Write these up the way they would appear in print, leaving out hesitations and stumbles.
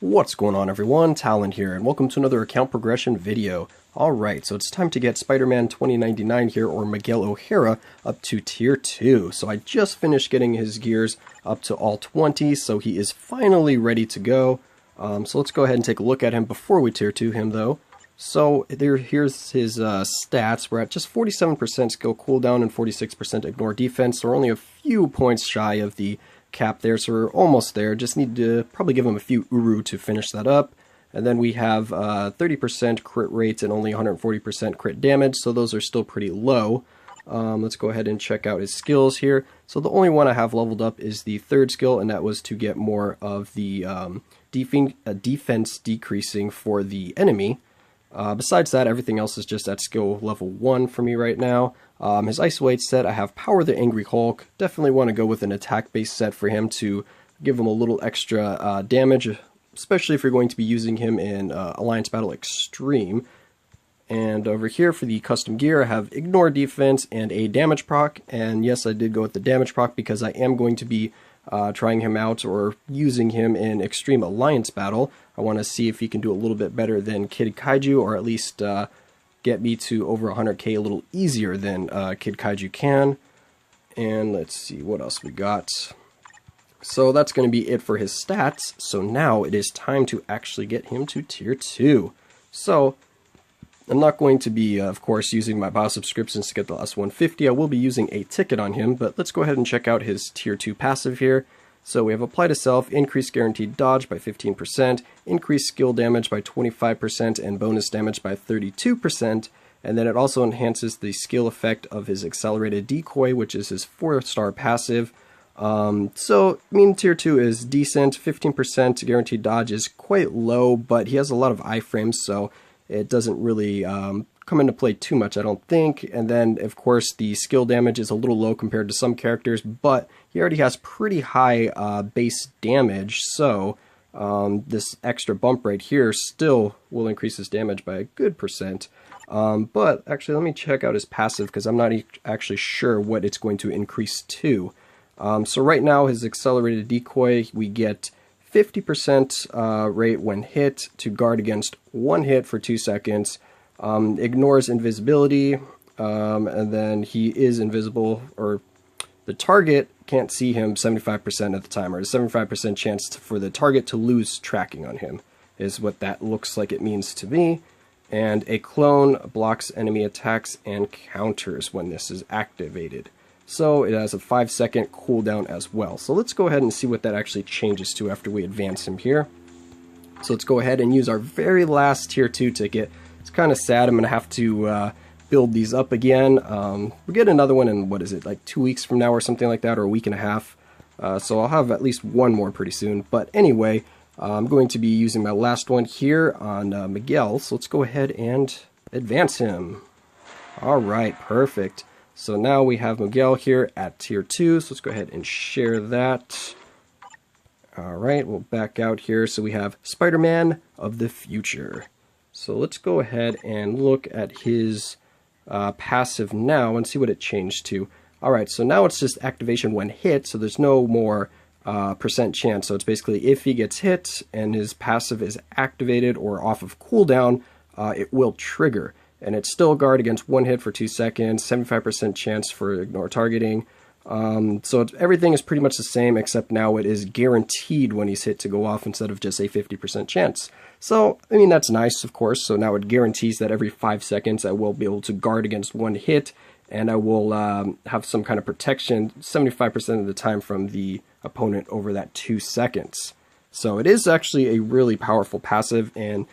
What's going on, everyone? Talon here, and welcome to another account progression video. Alright, so it's time to get Spider-Man 2099 here, or Miguel O'Hara, up to Tier 2. So I just finished getting his gears up to all 20, so he is finally ready to go. So let's go ahead and take a look at him before we Tier 2 him, though. So here's his stats. We're at just 47% skill cooldown and 46% ignore defense, so we're only a few points shy of the cap there, so we're almost there. Just need to probably give him a few uru to finish that up. And then we have 30% crit rate and only 140% crit damage, so those are still pretty low. Let's go ahead and check out his skills here. So the only one I have leveled up is the third skill, and that was to get more of the defense decreasing for the enemy. Besides that, everything else is just at skill level 1 for me right now. His isolate set, I have Power the Angry Hulk. Definitely want to go with an attack-based set for him to give him a little extra damage, especially if you're going to be using him in Alliance Battle Extreme. And over here for the custom gear, I have Ignore Defense and a damage proc. And yes, I did go with the damage proc because I am going to be trying him out or using him in Extreme Alliance Battle. I want to see if he can do a little bit better than Kid Kaiju, or at least get me to over 100k a little easier than Kid Kaiju can. And let's see what else we got. So that's going to be it for his stats. So now it is time to actually get him to Tier 2. So I'm not going to be, of course, using my BIOS subscriptions to get the last 150. I will be using a ticket on him, but let's go ahead and check out his Tier 2 passive here. So we have Apply to Self, Increase Guaranteed Dodge by 15%, Increase Skill Damage by 25%, and Bonus Damage by 32%. And then it also enhances the skill effect of his Accelerated Decoy, which is his 4-star passive. So, I mean, Tier 2 is decent. 15% Guaranteed Dodge is quite low, but he has a lot of iframes, so it doesn't really come into play too much, I don't think. And then, of course, the skill damage is a little low compared to some characters, but he already has pretty high base damage, so this extra bump right here still will increase his damage by a good percent. But actually, let me check out his passive, because I'm not actually sure what it's going to increase to. So right now, his Accelerated Decoy, we get 50% rate when hit to guard against one hit for 2 seconds, ignores invisibility, and then he is invisible, or the target can't see him 75% of the time, or a 75% chance for the target to lose tracking on him is what that looks like it means to me. And a clone blocks enemy attacks and counters when this is activated. So it has a 5-second cooldown as well. So let's go ahead and see what that actually changes to after we advance him here. So let's go ahead and use our very last Tier 2 ticket. It's kind of sad, I'm going to have to build these up again. We'll get another one in, what is it, like 2 weeks from now or something like that, or a week and a half. So I'll have at least one more pretty soon. But anyway, I'm going to be using my last one here on Miguel. So let's go ahead and advance him. Alright, perfect. So now we have Miguel here at Tier 2, so let's go ahead and share that. Alright, we'll back out here. So we have Spider-Man of the Future. So let's go ahead and look at his passive now and see what it changed to. Alright, so now it's just activation when hit, so there's no more percent chance. So it's basically if he gets hit and his passive is activated or off of cooldown, it will trigger. And it's still guard against one hit for 2 seconds, 75% chance for ignore targeting. So everything is pretty much the same, except now it is guaranteed when he's hit to go off instead of just a 50% chance. So, I mean, that's nice, of course. So now it guarantees that every 5 seconds I will be able to guard against one hit, and I will have some kind of protection 75% of the time from the opponent over that 2 seconds. So it is actually a really powerful passive, and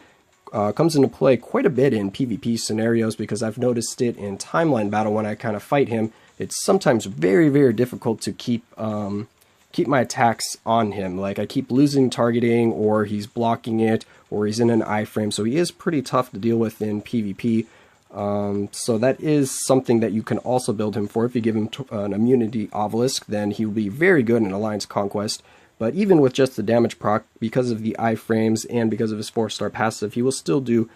comes into play quite a bit in PvP scenarios, because I've noticed it in timeline battle when I kind of fight him. It's sometimes very, very difficult to keep my attacks on him. Like, I keep losing targeting, or he's blocking it, or he's in an iframe, so he is pretty tough to deal with in PvP. So that is something that you can also build him for. If you give him an immunity obelisk, then he will be very good in Alliance Conquest. But even with just the damage proc, because of the iframes and because of his 4-star passive, he will still do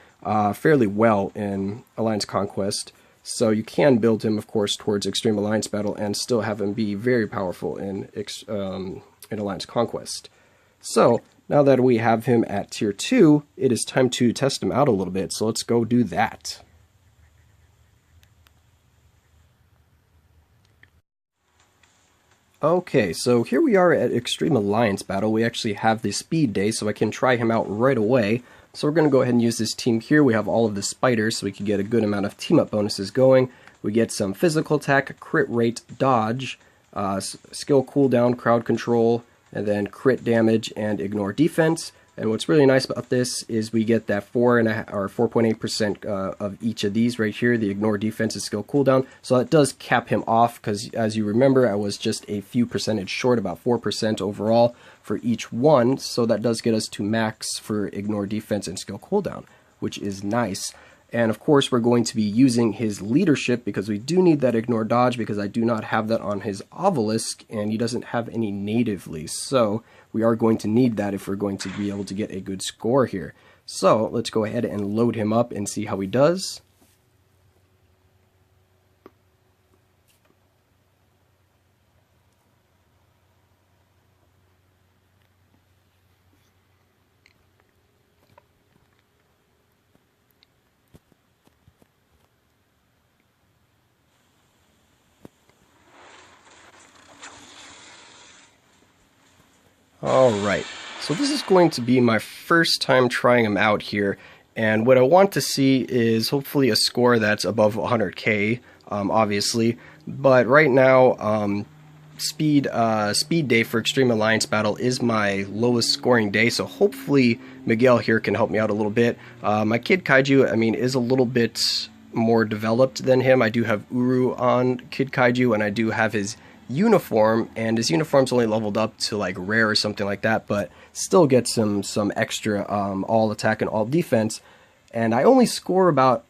fairly well in Alliance Conquest. So you can build him, of course, towards Extreme Alliance Battle and still have him be very powerful in Alliance Conquest. So now that we have him at tier 2, it is time to test him out a little bit, so let's go do that. Okay, so here we are at Extreme Alliance Battle. We actually have the speed day, so I can try him out right away. So we're going to go ahead and use this team here. We have all of the spiders, so we can get a good amount of team-up bonuses going. We get some physical attack, crit rate, dodge, skill cooldown, crowd control, and then crit damage and ignore defense. And what's really nice about this is we get that 4.8% of each of these right here, the ignore defense and skill cooldown. So that does cap him off, because as you remember, I was just a few percentage short, about 4% overall for each one. So that does get us to max for ignore defense and skill cooldown, which is nice. And of course, we're going to be using his leadership, because we do need that ignore dodge, because I do not have that on his obelisk, and he doesn't have any natively. So we are going to need that if we're going to be able to get a good score here. So let's go ahead and load him up and see how he does. Alright, so this is going to be my first time trying him out here, and what I want to see is hopefully a score that's above 100k, obviously, but right now, speed day for Extreme Alliance Battle is my lowest scoring day, so hopefully Miguel here can help me out a little bit. My Kid Kaiju, I mean, is a little bit more developed than him. I do have Uru on Kid Kaiju, and I do have his uniform, and his uniform's only leveled up to like rare or something like that, but still gets some extra all attack and all defense. And I only score about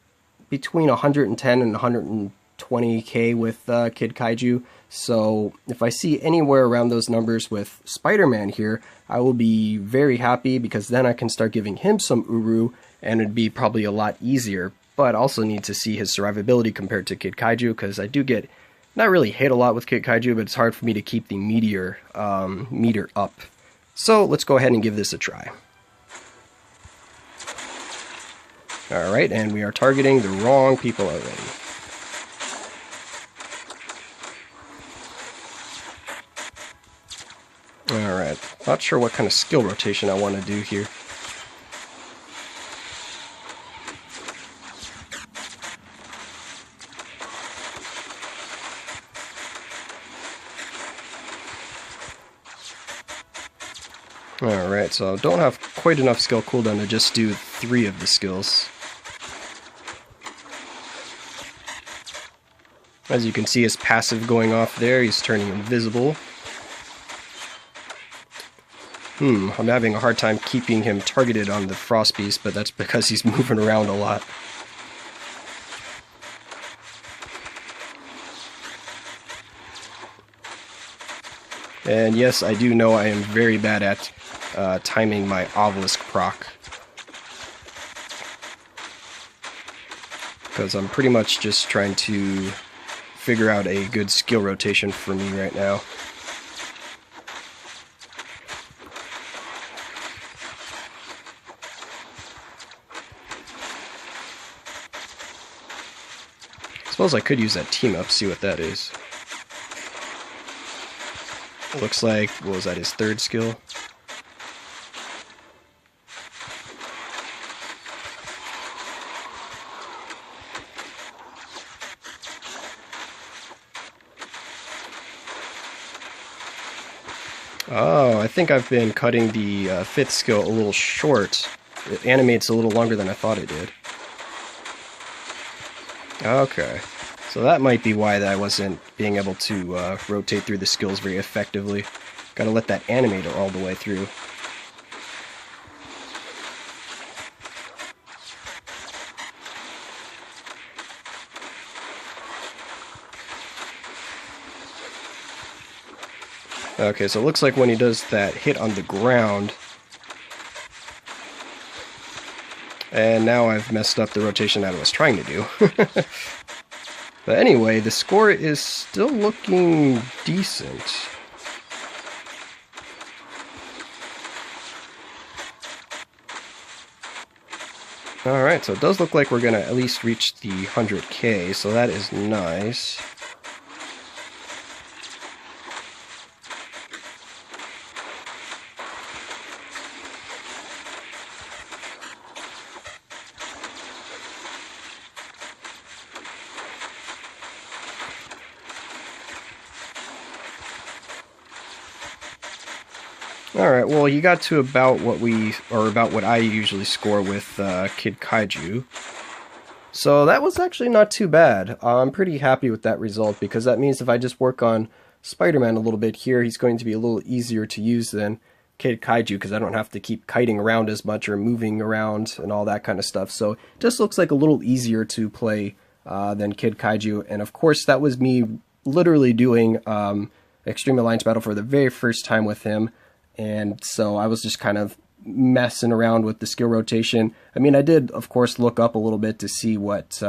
between 110 and 120k with Kid Kaiju, so if I see anywhere around those numbers with Spider-Man here, I will be very happy, because then I can start giving him some Uru, and it'd be probably a lot easier. But I also need to see his survivability compared to Kid Kaiju, because I do get not really hit a lot with Kid Kaiju, but it's hard for me to keep the meter up. So let's go ahead and give this a try. Alright, and we are targeting the wrong people already. Alright, not sure what kind of skill rotation I want to do here. Alright, so I don't have quite enough skill cooldown to just do 3 of the skills. As you can see, his passive going off there, he's turning invisible. I'm having a hard time keeping him targeted on the Frost Beast, but that's because he's moving around a lot. And yes, I do know I am very bad at timing my obelisk proc, because I'm pretty much just trying to figure out a good skill rotation for me right now. I suppose I could use that team up, see what that is. Looks like, what was that, his 3rd skill? Oh, I think I've been cutting the 5th skill a little short. It animates a little longer than I thought it did. Okay. So that might be why I wasn't being able to rotate through the skills very effectively. Gotta let that animator all the way through. Okay, so it looks like when he does that hit on the ground... And now I've messed up the rotation that I was trying to do. But anyway, the score is still looking decent. Alright, so it does look like we're going to at least reach the 100k, so that is nice. Alright, well, he got to about what I usually score with Kid Kaiju. So that was actually not too bad. I'm pretty happy with that result, because that means if I just work on Spider-Man a little bit here, he's going to be a little easier to use than Kid Kaiju, because I don't have to keep kiting around as much or moving around and all that kind of stuff. So it just looks like a little easier to play than Kid Kaiju. And of course, that was me literally doing Extreme Alliance Battle for the very first time with him. And so I was just kind of messing around with the skill rotation. I mean, I did, of course, look up a little bit to see what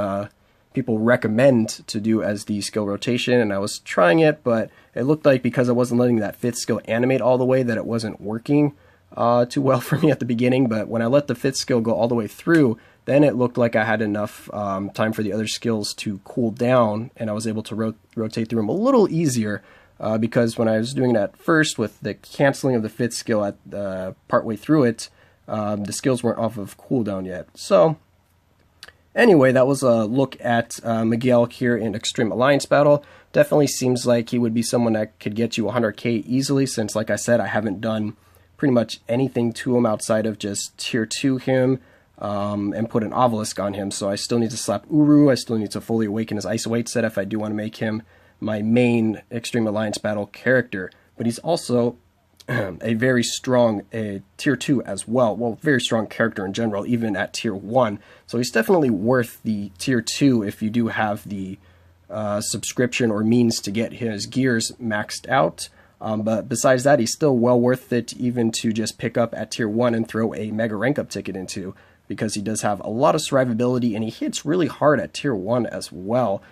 people recommend to do as the skill rotation, and I was trying it, but it looked like because I wasn't letting that fifth skill animate all the way that it wasn't working too well for me at the beginning. But when I let the fifth skill go all the way through, then it looked like I had enough time for the other skills to cool down, and I was able to rotate through them a little easier. Because when I was doing it at first with the canceling of the fifth skill at partway through it, the skills weren't off of cooldown yet. So anyway, that was a look at Miguel here in Extreme Alliance Battle. Definitely seems like he would be someone that could get you 100k easily, since, like I said, I haven't done pretty much anything to him outside of just tier 2 him and put an obelisk on him. So I still need to slap Uru, I still need to fully awaken his Ice Weight set if I do want to make him my main Extreme Alliance Battle character. But he's also a very strong tier 2 as well. Well, very strong character in general, even at tier 1. So he's definitely worth the tier 2 if you do have the subscription or means to get his gears maxed out. But besides that, he's still well worth it even to just pick up at tier 1 and throw a mega rank up ticket into, because he does have a lot of survivability and he hits really hard at tier 1 as well.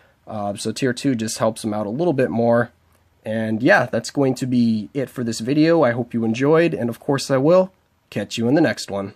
So tier 2 just helps him out a little bit more. And yeah, that's going to be it for this video. I hope you enjoyed, and of course I will catch you in the next one.